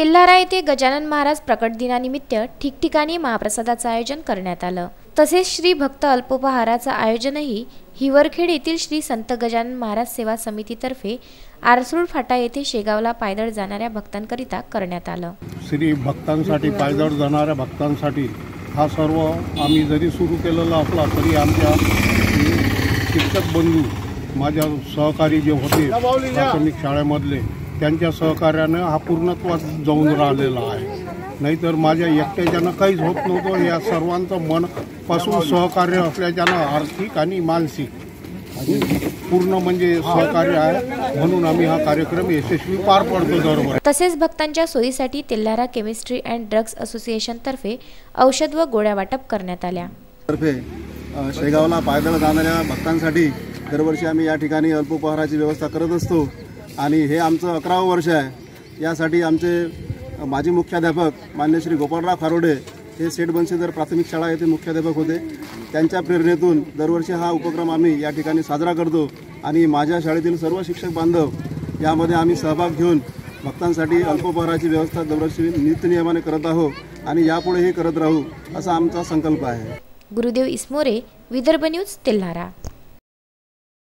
तेल्हारा येथे गजानन महाराज प्रकट दिनानिमित्त ठिकठिकाणी महाप्रसादाचं आयोजन करण्यात आलं। तसेच श्री भक्त अल्पोपहाराचं आयोजनही हिवरखेड येथील श्री संत गजानन महाराज सेवा समितीतर्फे आरसूळ फाटा येथे शेगावला पायदळ जाणाऱ्या भक्तांकरिता करण्यात आलं। श्री भक्तांसाठी पायदळ जाणाऱ्या भक्तांसाठी हा सर्व आम्ही जरी सुरू केलेला असला तरी आमच्या शिक्षक बंधू माझ्या सहकारी जे होते प्राथमिक शाळेमधले त्यांच्या सहकार्याने हा पूर्णत्वात जाऊन राहिलेला आहे। नाहीतर माझ्या एकट्याच्यानं काहीच होत नव्हतं। या सर्वांचं मनपासून सहकार्य असल्याच्यानं आर्थिक आणि मानसिक पूर्ण म्हणजे सहकार्य आहे, म्हणून आम्ही हा कार्यक्रम यशस्वी पार पाडतो दरवर्षी। तसेच भक्तांच्या सोयीसाठी Telhara chemistry and drugs association तर्फे औषध व गोळ्या वाटप करण्यात आल्या। तर्फे शेगावला पायदळ जाणाऱ्या भक्तांसाठी दरवर्षी आम्ही या ठिकाणी अल्पोपहाराची व्यवस्था करत असतो आणि हे आमचं 11वं वर्ष आहे। यासाठी आमचे माजी मुख्याध्यापक मान्य श्री गोपाळराव खारोडे हे सेठ बंशीधर प्राथमिक शाळा येथे मुख्याध्यापक होते। त्यांच्या प्रेरणेतून दरवर्षी हा उपक्रम आम्ही या ठिकाणी साजरा करतो आणि माझ्या शाळेतील सर्व शिक्षक बांधव यामध्ये आम्ही सहभाग घेऊन भक्तांसाठी अल्पोपहाराची व्यवस्था दरवर्षी नित्यनियमाने करत आहोत आणि यापुढेही करत राहू असा आमचा संकल्प आहे। गुरुदेव इसमोरे, विदर्भ न्यूज, तेल्हारा।